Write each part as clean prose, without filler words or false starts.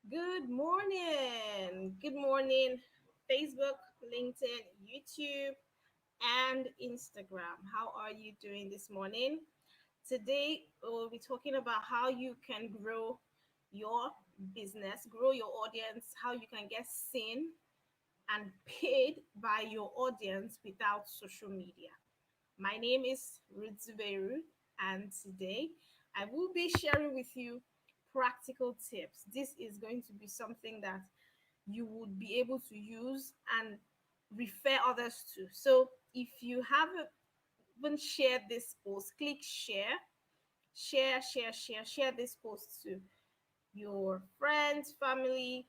Good morning. Good morning, Facebook, LinkedIn, YouTube, and Instagram. How are you doing this morning? Today, we'll be talking about how you can grow your business, grow your audience, how you can get seen and paid by your audience without social media. My name is Ruth Zubeiru, and today I will be sharing with you practical tips. This is going to be something that you would be able to use and refer others to. So if you haven't shared this post, click share this post to your friends, family,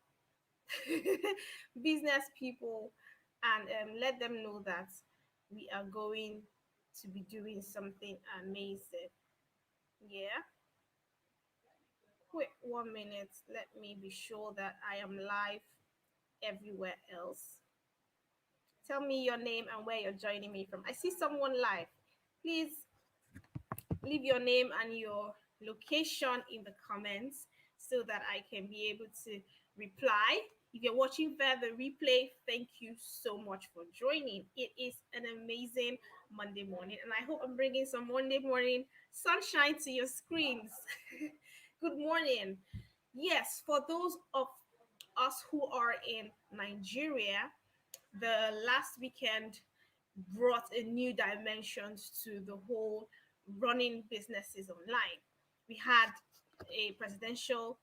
business people, and let them know that we are going to be doing something amazing. Yeah. Quick 1 minute. Let me be sure that I am live everywhere else. Tell me your name and where you're joining me from. I see someone live. Please leave your name and your location in the comments so that I can be able to reply. If you're watching via the replay, thank you so much for joining. It is an amazing Monday morning, and I hope I'm bringing some Monday morning sunshine to your screens. Good morning. Yes, for those of us who are in Nigeria, the last weekend brought a new dimensions to the whole running businesses online. We had a presidential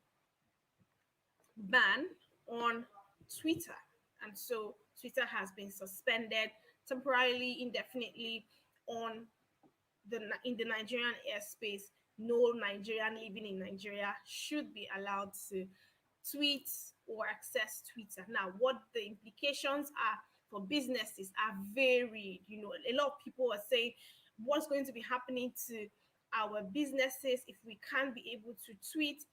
ban on Twitter, and so Twitter has been suspended temporarily, indefinitely on the Nigerian airspace. No Nigerian living in Nigeria should be allowed to tweet or access Twitter. Now, what the implications are for businesses are varied. A lot of people are saying, what's going to be happening to our businesses if we can't be able to tweet?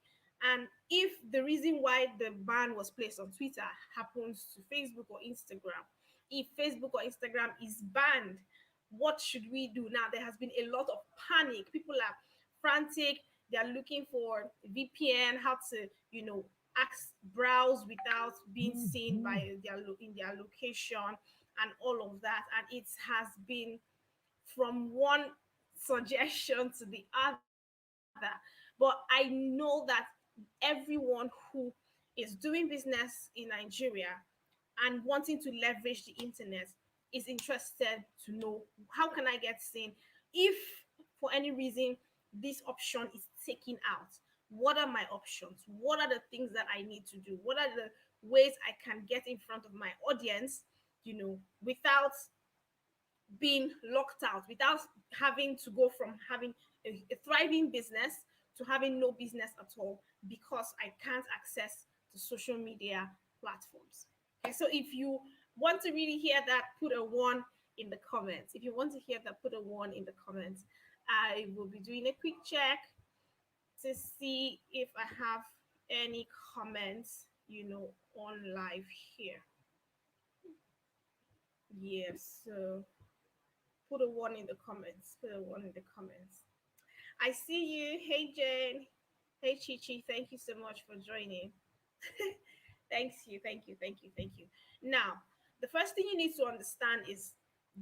And if the reason why the ban was placed on Twitter happens to Facebook or Instagram, if Facebook or Instagram is banned, what should we do? Now, there has been a lot of panic. People are frantic. They are looking for VPN, how to, browse without being seen by in their location and all of that. And it has been from one suggestion to the other. But I know that everyone who is doing business in Nigeria and wanting to leverage the internet is interested to know, how can I get seen if for any reason this option is taken out? What are my options? What are the things that I need to do? What are the ways I can get in front of my audience, without being locked out, without having to go from having a thriving business to having no business at all because I can't access the social media platforms. Okay, so if you want to really hear that, put a one in the comments. If you want to hear that, put a one in the comments. I will be doing a quick check to see if I have any comments, on live here. Yes, so put a one in the comments. Put a one in the comments. I see you. Hey, Jane. Hey, Chichi. Thank you so much for joining. Thanks you. Thank you. Thank you. Thank you. Now, the first thing you need to understand is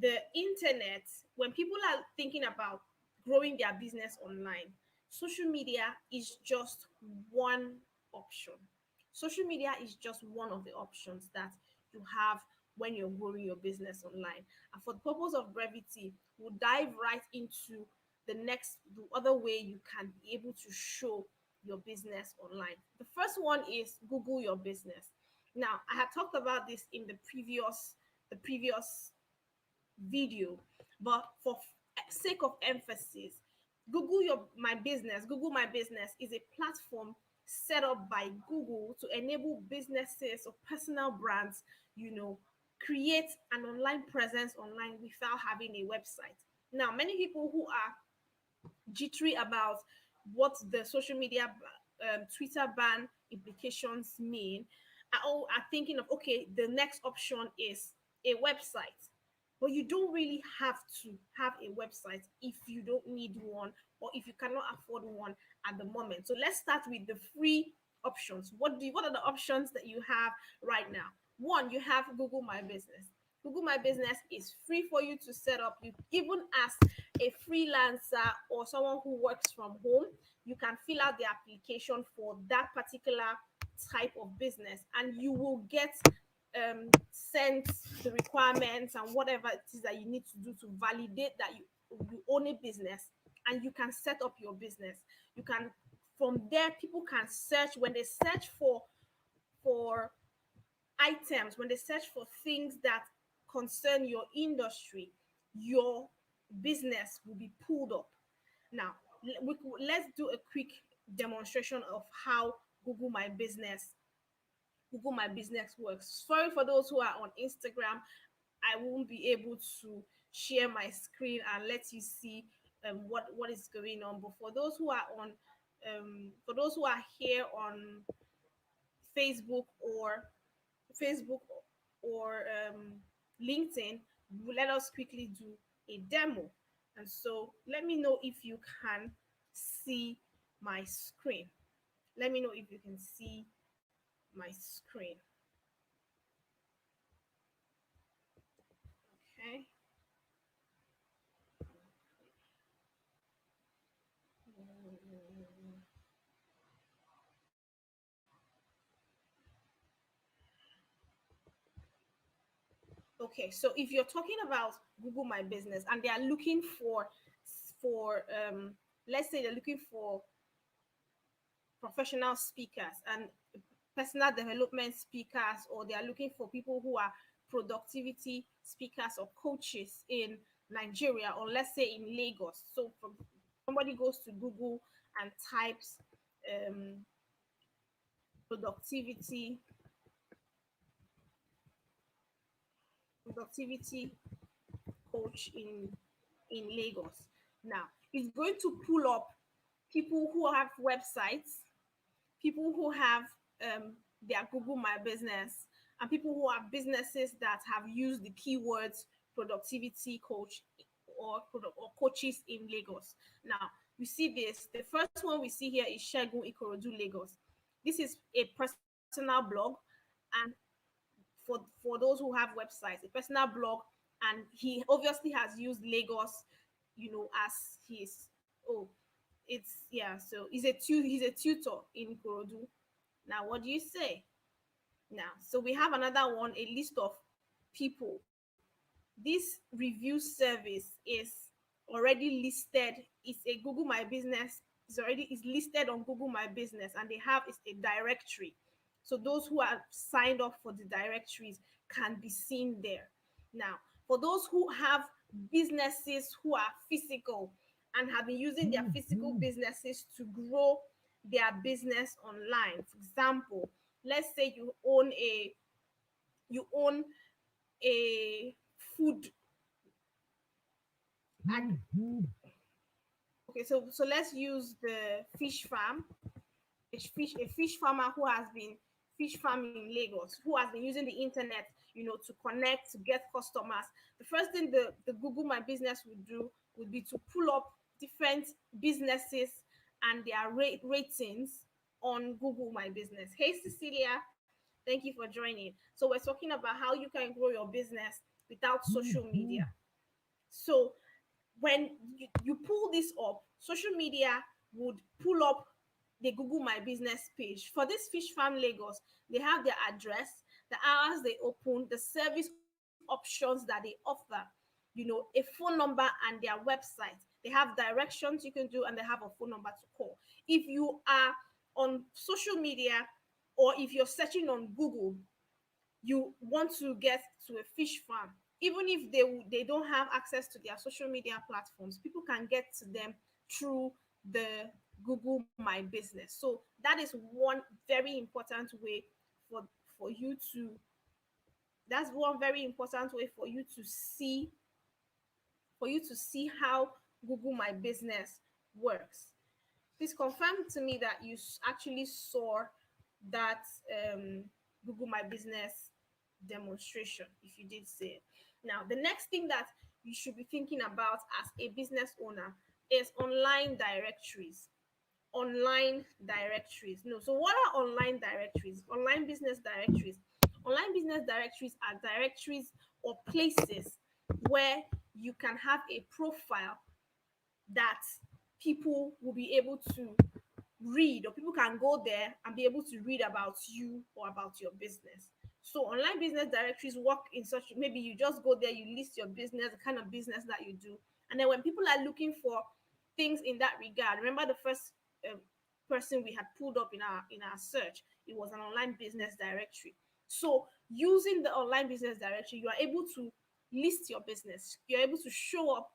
the internet. When people are thinking about growing their business online, social media is just one option. Social media is just one of the options that you have when you're growing your business online. And for the purpose of brevity, we'll dive right into the other way you can be able to show your business online. The first one is Google your business. Now, I had talked about this in the previous video, but for sake of emphasis, Google My Business is a platform set up by Google to enable businesses or personal brands, create an online presence online without having a website. Now, many people who are jittery about what the social media Twitter ban implications mean are thinking of, okay, the next option is a website. But you don't really have to have a website if you don't need one or if you cannot afford one at the moment. So let's start with the free options. What are the options that you have right now? One, you have Google My Business. Google My Business is free for you to set up. You even as a freelancer or someone who works from home, you can fill out the application for that particular type of business, and you will get sent the requirements and whatever it is that you need to do to validate that you own a business, and you can set up your business. You can, from there, people can search. When they search for items, when they search for things that concern your industry, your business will be pulled up. Now, let's do a quick demonstration of how Google My Business works. Sorry for those who are on Instagram, I won't be able to share my screen and let you see what is going on. But for those who are here on Facebook or Facebook or LinkedIn, let us quickly do a demo. And so let me know if you can see my screen. Let me know if you can see my screen. Okay. Okay, so if you're talking about Google My Business and they are looking for let's say they're looking for professional speakers and personal development speakers, or they are looking for people who are productivity speakers or coaches in Nigeria, or let's say in Lagos. So from somebody goes to Google and types um, productivity productivity coach in Lagos. Now, it's going to pull up people who have websites, people who have their Google My Business, and people who have businesses that have used the keywords productivity coach or coaches in Lagos. Now, we see this. The first one we see here is Shegun Ikorodu Lagos. This is a personal blog, and for those who have websites, a personal blog, and he obviously has used Lagos, as his oh, it's yeah. So he's a tutor in Ikorodu. Now, what do you say? Now, so we have another one, a list of people. This review service is already listed. It's a Google My Business. Is listed on Google My Business, and they have is a directory. So those who are signed up for the directories can be seen there. Now, for those who have businesses who are physical and have been using their physical businesses to grow their business online. For example, let's say you own a food. Okay, so let's use the fish farm. A fish farmer who has been fish farming in Lagos, who has been using the internet, to connect, to get customers. The first thing the Google My Business would do would be to pull up different businesses and their ratings on Google My Business. Hey, Cecilia, thank you for joining. So we're talking about how you can grow your business without social media. So when you pull this up, social media would pull up the Google My Business page. For this fish farm Lagos, they have their address, the hours they open, the service options that they offer, a phone number and their website. They have directions you can do, and they have a phone number to call. If you are on social media, or if you're searching on Google, you want to get to a fish farm, even if they don't have access to their social media platforms, people can get to them through the Google My Business. So that is one very important way for for you to that's one very important way for you to see how Google My Business works. Please confirm to me that you actually saw that Google My Business demonstration, if you did say it. Now, the next thing that you should be thinking about as a business owner is online directories. online directories. No. So what are online directories? Online business directories. Online business directories are directories or places where you can have a profile that people will be able to read, or people can go there and be able to read about you or about your business. So online business directories work in such, maybe you just go there, you list your business, the kind of business that you do, and then when people are looking for things in that regard, remember the first person we had pulled up in our search, it was an online business directory. So using the online business directory, you are able to list your business, you're able to show up,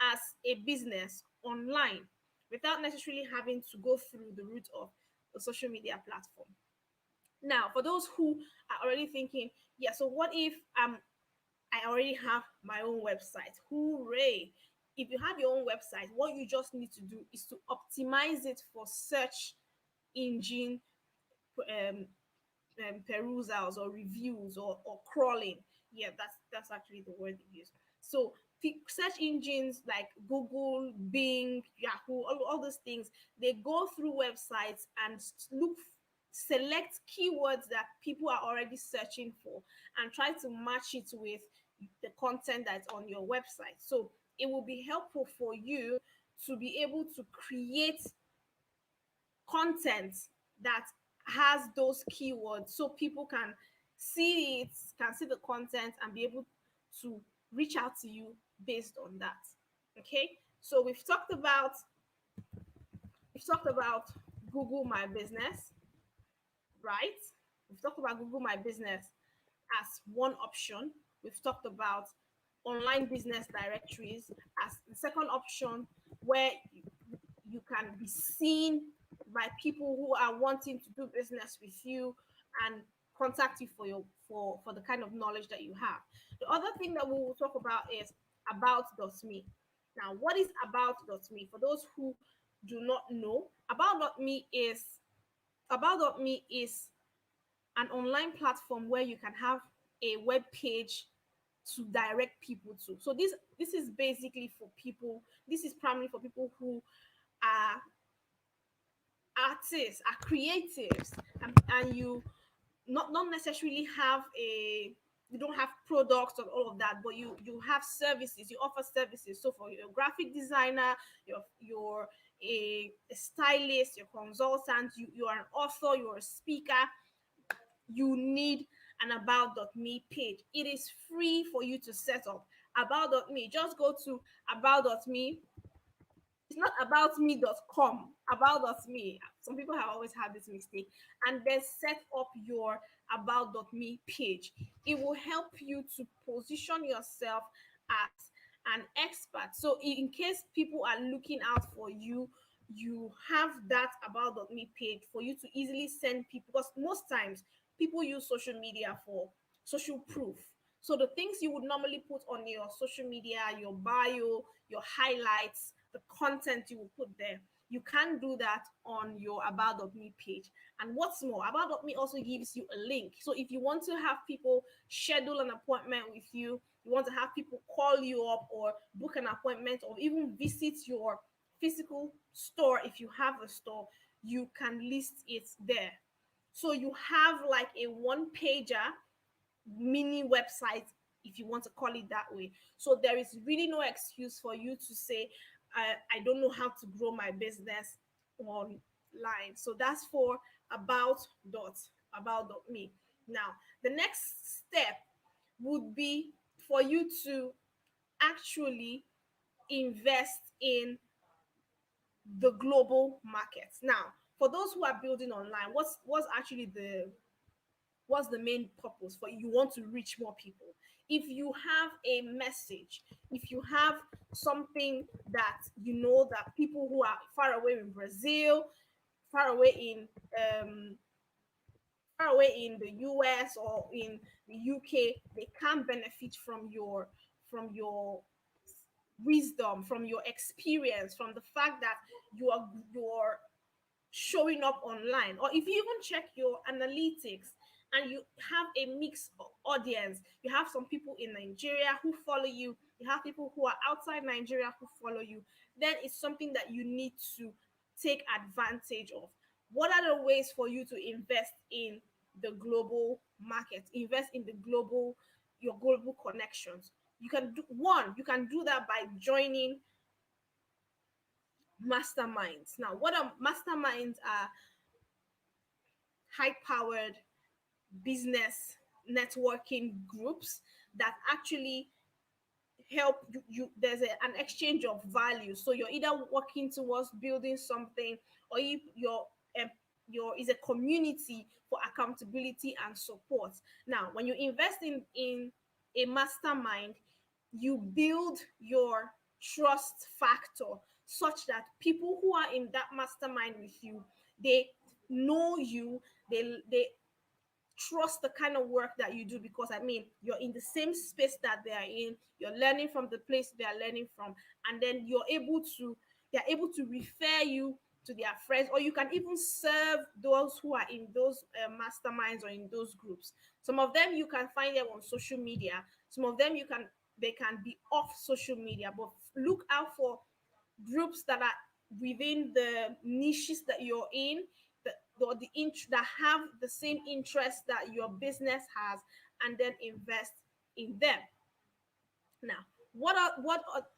as a business online without necessarily having to go through the route of a social media platform. Now, for those who are already thinking, yeah, so what if I already have my own website? Hooray! If you have your own website, what you just need to do is to optimize it for search engine um, perusals or reviews or crawling. Yeah, that's actually the word they use. So search engines like Google, Bing, Yahoo, all those things, they go through websites and select keywords that people are already searching for and try to match it with the content that's on your website. So it will be helpful for you to be able to create content that has those keywords so people can see it, can see the content and be able to reach out to you based on that. Okay? So we've talked about Google My Business, right? We've talked about Google My Business as one option. We've talked about online business directories as the second option, where you can be seen by people who are wanting to do business with you and contact you for the kind of knowledge that you have. The other thing that we will talk about is about.me. Now, what is about.me? For those who do not know, about.me is an online platform where you can have a web page to direct people to. So this is basically for people, this is primarily for people who are artists, are creatives, and you not necessarily have a you don't have products or all of that, but you have services, you offer services. So for your graphic designer, you're a stylist, you're a consultant, you're an author, you're a speaker, you need an about.me page. It is free for you to set up. About.me, just go to about.me. It's not aboutme.com, about.me. Some people have always had this mistake. And then set up your about.me page. It will help you to position yourself as an expert. So in case people are looking out for you, you have that about.me page for you to easily send people, because most times people use social media for social proof. So the things you would normally put on your social media, your bio, your highlights, the content you will put there, you can do that on your about.me page. And what's more, about.me also gives you a link. So if you want to have people schedule an appointment with you, you want to have people call you up or book an appointment or even visit your physical store, if you have a store, you can list it there. So you have like a one pager mini website, if you want to call it that way. So there is really no excuse for you to say, I don't know how to grow my business online. So that's for about.me. Now, the next step would be for you to actually invest in the global markets. Now, for those who are building online, what's the main purpose? For you want to reach more people. If you have a message, if you have something that you know that people who are far away in Brazil, far away in um far away in the US or in the UK, they can benefit from your wisdom, from your experience, from the fact that you're showing up online. Or if you even check your analytics and you have a mixed audience, you have some people in Nigeria who follow you, you have people who are outside Nigeria who follow you, then it's something that you need to take advantage of. What are the ways for you to invest in the global market, invest in the global, your global connections? You can do one, you can do that by joining masterminds. Now, what are masterminds? Are high powered business networking groups that actually help there's an exchange of value. So you're either working towards building something, or you, um, your is a community for accountability and support. Now, when you invest in a mastermind, you build your trust factor such that people who are in that mastermind with you, they know you, they trust the kind of work that you do, because I mean, you're in the same space that they are in, you're learning from the place they are learning from, and then they're able to refer you to their friends, or you can even serve those who are in those masterminds or in those groups. Some of them you can find them on social media, some of them they can be off social media, but look out for groups that are within the niches that you're in, that have the same interests that your business has, and then invest in them. Now,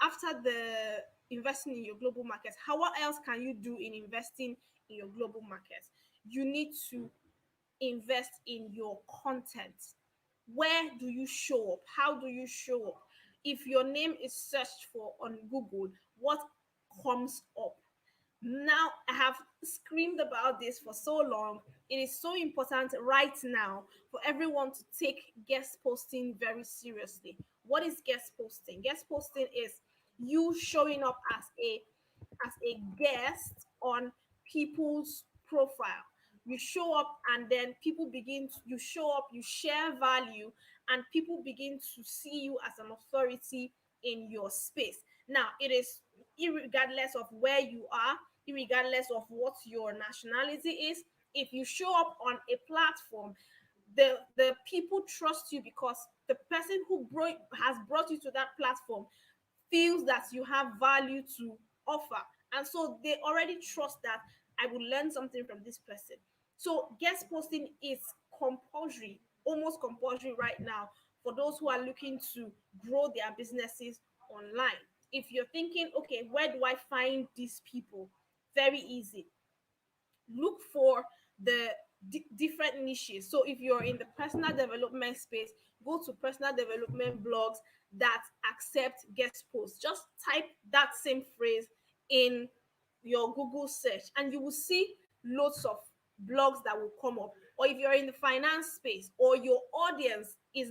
after the investing in your global markets, what else can you do in investing in your global markets? You need to invest in your content. Where do you show up? How do you show up? If your name is searched for on Google, what comes up? Now, I have screamed about this for so long. It is so important right now for everyone to take guest posting very seriously. What is guest posting? Guest posting is you showing up as a guest on people's profile. You show up, and then you show up, you share value, and people begin to see you as an authority in your space. Now, it is regardless of where you are, regardless of what your nationality is. If you show up on a platform, the people trust you, because the person who has brought you to that platform feels that you have value to offer, and so they already trust that I will learn something from this person. So guest posting is compulsory, almost compulsory right now, for those who are looking to grow their businesses online. If you're thinking, okay, where do I find these people? Very easy. Look for the different niches. So if you're in the personal development space, go to personal development blogs that accept guest posts. Just type that same phrase in your Google search, and you will see loads of blogs that will come up. Or if you're in the finance space, or your audience is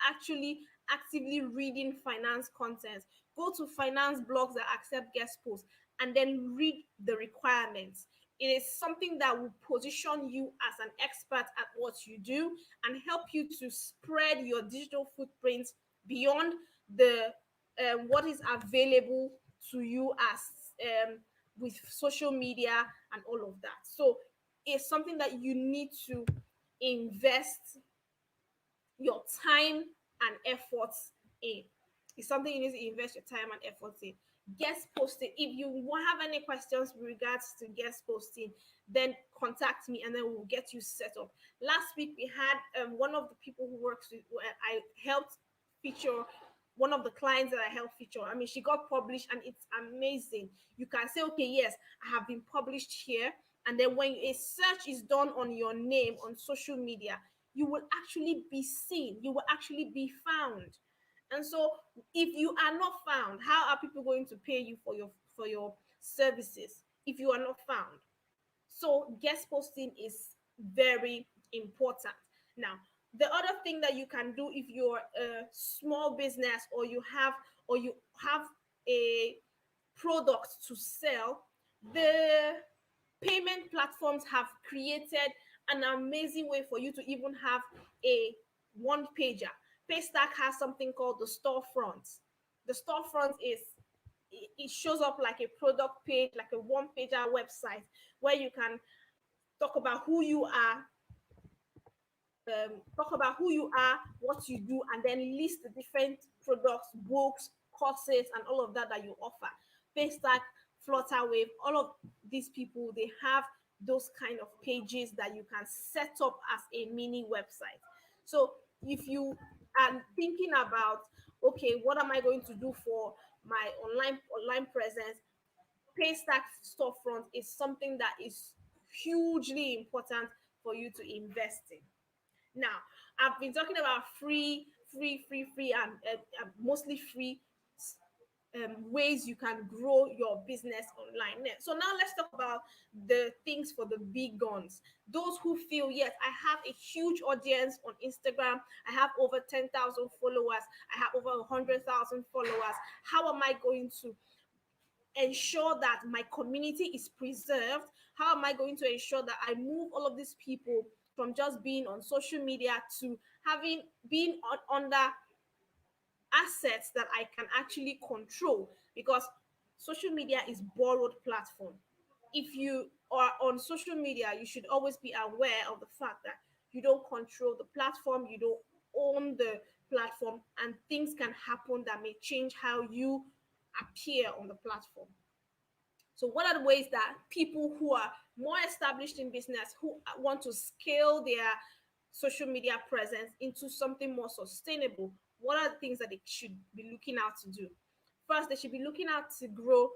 actually actively reading finance content, go to finance blogs that accept guest posts, and then read the requirements. It is something that will position you as an expert at what you do, and help you to spread your digital footprint beyond the what is available to you as with social media and all of that. So it's something that you need to invest your time and efforts in. It's something you need to invest your time and efforts in. Guest posting. If you have any questions with regards to guest posting, then contact me, and then we'll get you set up. Last week we had one of the people who works with, I helped feature, one of the clients that I helped feature. I mean, she got published, and it's amazing. You can say, okay, yes, I have been published here, and then when a search is done on your name on social media, you will actually be seen, you will actually be found. And so if you are not found, how are people going to pay you for your services if you are not found? So guest posting is very important. Now, the other thing that you can do, if you're a small business, or you have a product to sell, the payment platforms have created an amazing way for you to even have a one pager. Paystack has something called the storefront. The storefront is, it shows up like a product page, like a one pager website, where you can talk about who you are, what you do, and then list the different products, books, courses, and all of that that you offer. Paystack Flutterwave, all of these people, they have those kind of pages that you can set up as a mini website. So if you are thinking about, okay, what am I going to do for my online presence, Paystack storefront is something that is hugely important for you to invest in. Now, I've been talking about free, and mostly free ways you can grow your business online. So now let's talk about the things for the big guns. Those who feel, yes, I have a huge audience on Instagram. I have over 10,000 followers. I have over 100,000 followers. How am I going to ensure that my community is preserved? How am I going to ensure that I move all of these people from just being on social media to having been under assets that I can actually control? Because social media is borrowed platform. If you are on social media, you should always be aware of the fact that you don't control the platform, you don't own the platform, and things can happen that may change how you appear on the platform. So, what are the ways that people who are more established in business, who want to scale their social media presence into something more sustainable, what are the things that they should be looking out to do? First, they should be looking out to grow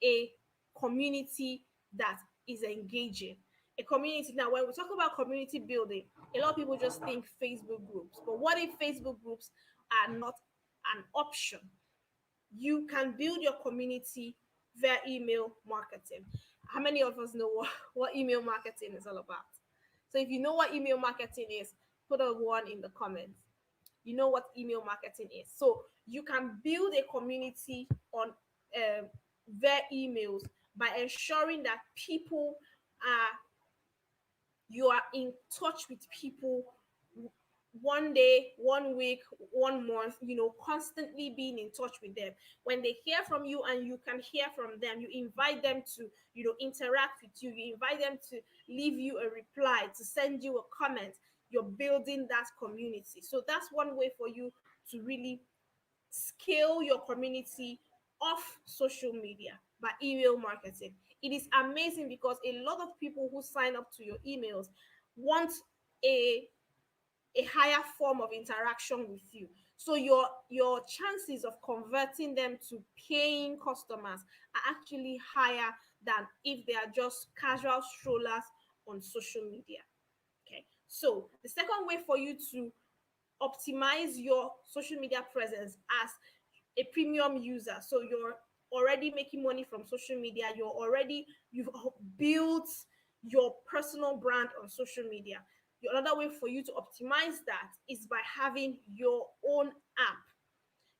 a community that is engaging. A community. Now, when we talk about community building, a lot of people just think Facebook groups. But what if Facebook groups are not an option? You can build your community via email marketing. How many of us know what email marketing is all about? So if you know what email marketing is, put a one in the comments. You know what email marketing is. So you can build a community on via emails by ensuring that people are you are in touch with people one day, 1 week, 1 month, constantly being in touch with them. When they hear from you and you can hear from them, you invite them to, interact with you. You invite them to leave you a reply, to send you a comment. You're building that community. So that's one way for you to really scale your community off social media by email marketing. It is amazing because a lot of people who sign up to your emails want a higher form of interaction with you. So your chances of converting them to paying customers are actually higher than if they are just casual strollers on social media. Okay. So the second way for you to optimize your social media presence as a premium user, so you're already making money from social media, you've built your personal brand on social media. Another way for you to optimize that is by having your own app.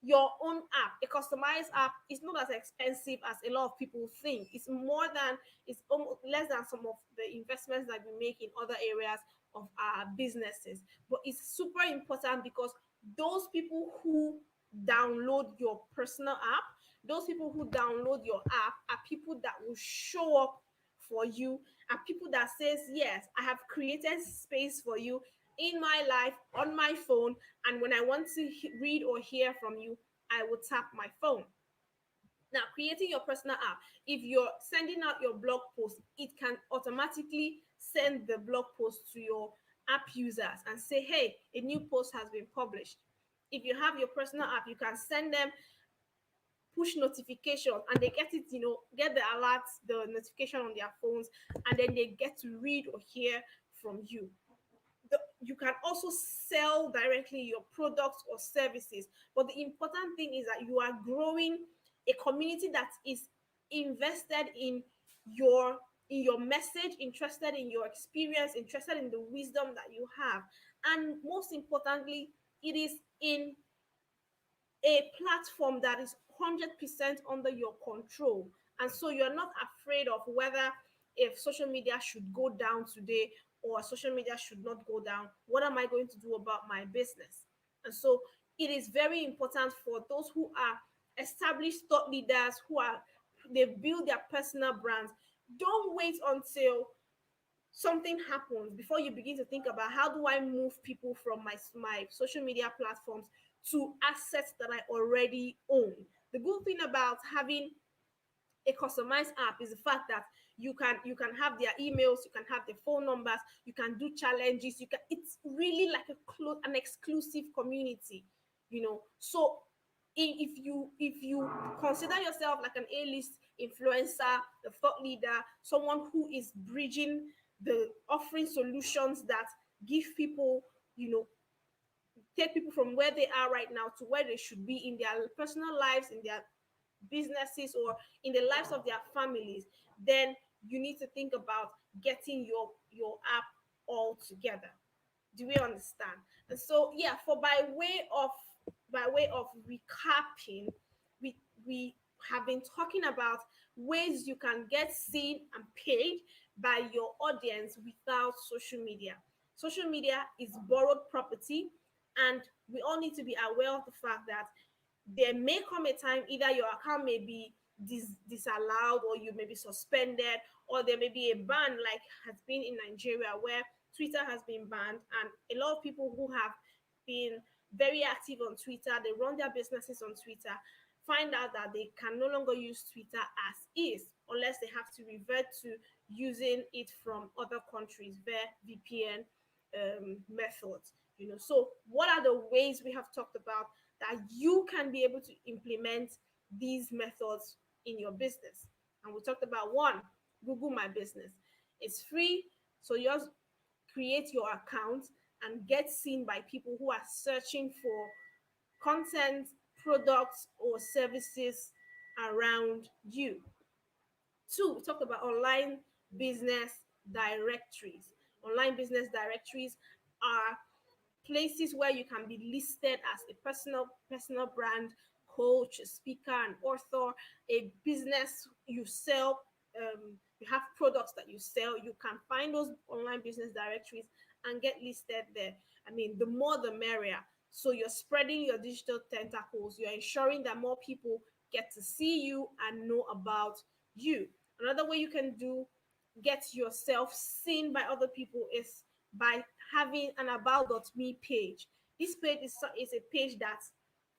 Your own app, a customized app, is not as expensive as a lot of people think. It's almost less than some of the investments that we make in other areas of our businesses. But it's super important because those people who download your personal app, those people who download your app are people that will show up for you, are people that says, yes, I have created space for you in my life on my phone, and when I want to read or hear from you, I will tap my phone. Now, creating your personal app, if you're sending out your blog post, it can automatically send the blog post to your app users and say, hey, a new post has been published. If you have your personal app, you can send them push notifications and they get it, get the alerts, the notification on their phones, and then they get to read or hear from you. You can also sell directly your products or services, but the important thing is that you are growing a community that is invested your in your message, interested in your experience, interested in the wisdom that you have, and most importantly, it is in a platform that is 100% under your control. And so you're not afraid of whether if social media should go down today or social media should not go down. What am I going to do about my business? And so it is very important for those who are established thought leaders, they've built their personal brands. Don't wait until something happens before you begin to think about, how do I move people from my social media platforms to assets that I already own. The good thing about having a customized app is the fact that you can have their emails, you can have their phone numbers, you can do challenges, you can, it's really like an exclusive community, so if you consider yourself like an A-list influencer, a thought leader, someone who is bridging the offering solutions that give people, you know take people from where they are right now to where they should be in their personal lives, in their businesses, or in the lives of their families, then you need to think about getting your app all together. Do we understand? And so, yeah, for by way of recapping, we we have been talking about ways you can get seen and paid by your audience without social media. Social media is borrowed property, and we all need to be aware of the fact that there may come a time either your account may be disallowed, or you may be suspended, or there may be a ban like has been in Nigeria, where Twitter has been banned, and a lot of people who have been very active on Twitter, they run their businesses on Twitter, find out that they can no longer use Twitter as is, unless they have to revert to using it from other countries via VPN methods. So what are the ways we have talked about that you can be able to implement these methods in your business? And we talked about one, Google My Business. It's free, so you just create your account and get seen by people who are searching for content, products, or services around you. Two, we talked about business directories. Online business directories are places where you can be listed as a personal brand, coach, a speaker, an author, a business you sell. You have products that you sell. You can find those online business directories and get listed there. I mean, the more the merrier. So you're spreading your digital tentacles. You're ensuring that more people get to see you and know about you. Another way you can get yourself seen by other people is by having an about.me page. This page is a page that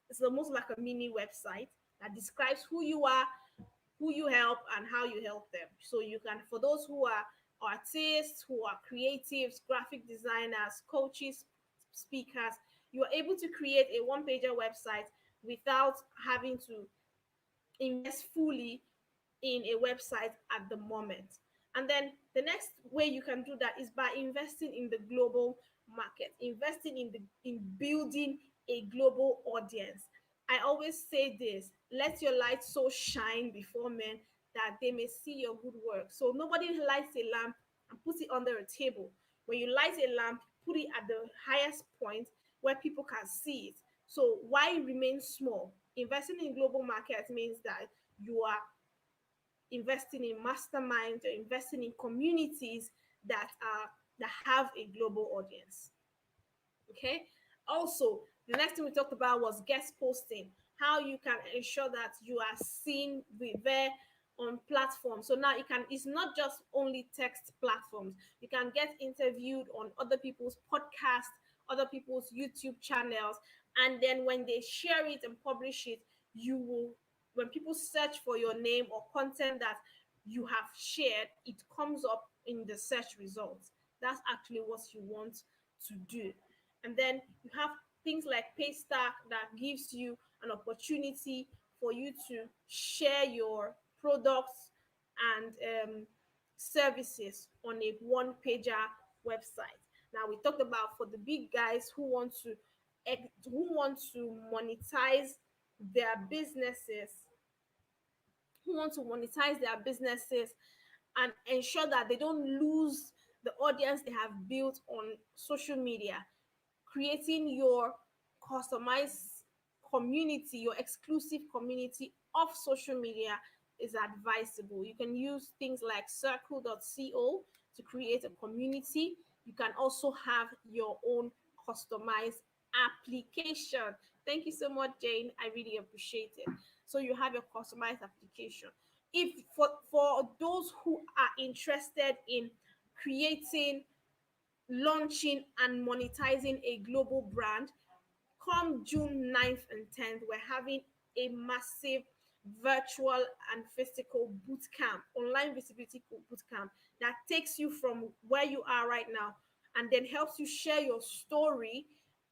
is almost like a mini website that describes who you are, who you help, and how you help them. So you can, for those who are artists, who are creatives, graphic designers, coaches, speakers, you are able to create a one-pager website without having to invest fully in a website at the moment. And then the next way you can do that is by investing in the global market, investing in building a global audience. I always say this: let your light so shine before men that they may see your good work. So nobody lights a lamp and puts it under a table. When you light a lamp, put it at the highest point where people can see it. So why remain small? Investing in global markets means that you are investing in masterminds, or investing in communities that have a global audience. Okay. Also, the next thing we talked about was guest posting, how you can ensure that you are seen there on platforms. So now it's not just only text platforms. You can get interviewed on other people's podcasts, other people's YouTube channels, and then when they share it and publish it, you will when people search for your name or content that you have shared, it comes up in the search results. That's actually what you want to do. And then you have things like Paystack that gives you an opportunity for you to share your products and services on a one pager website. Now we talked about for the big guys who want to monetize their businesses, and ensure that they don't lose the audience they have built on social media. Creating your customized community, your exclusive community of social media is advisable. You can use things like circle.co to create a community. You can also have your own customized application. Thank you so much, Jane. I really appreciate it. So you have your customized application. If for those who are interested in creating, launching, and monetizing a global brand, come June 9th and 10th, we're having a massive virtual and physical boot camp, online visibility boot camp that takes you from where you are right now and then helps you share your story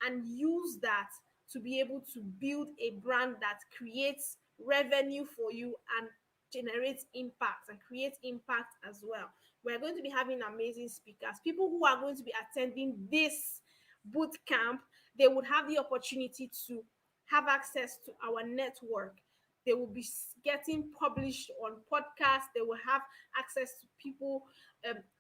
and use that to be able to build a brand that creates revenue for you and generates impact and creates impact as well. We're going to be having amazing speakers, people who are going to be attending this boot camp. They would have the opportunity to have access to our network. They will be getting published on podcasts. They will have access to people,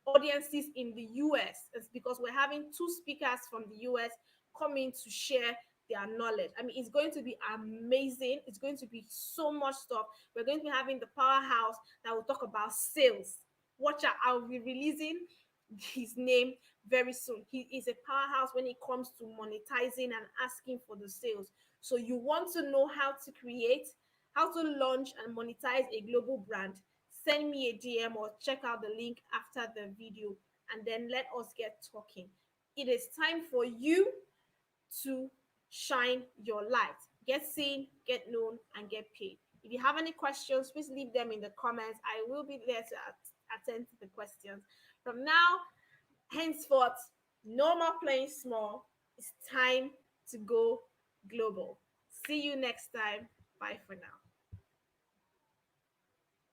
audiences in the US. It's because we're having two speakers from the US coming to share their knowledge. I mean, it's going to be amazing. It's going to be so much stuff. We're going to be having the powerhouse that will talk about sales. Watch out, I'll be releasing his name very soon. He is a powerhouse when it comes to monetizing and asking for the sales. So you want to know how to create, how to launch and monetize a global brand, send me a DM or check out the link after the video and then let us get talking. It is time for you to shine your light. Get seen, get known, and get paid. If you have any questions, please leave them in the comments. I will be there to attend to the questions. From now, henceforth, no more playing small. It's time to go global. See you next time. Bye for now.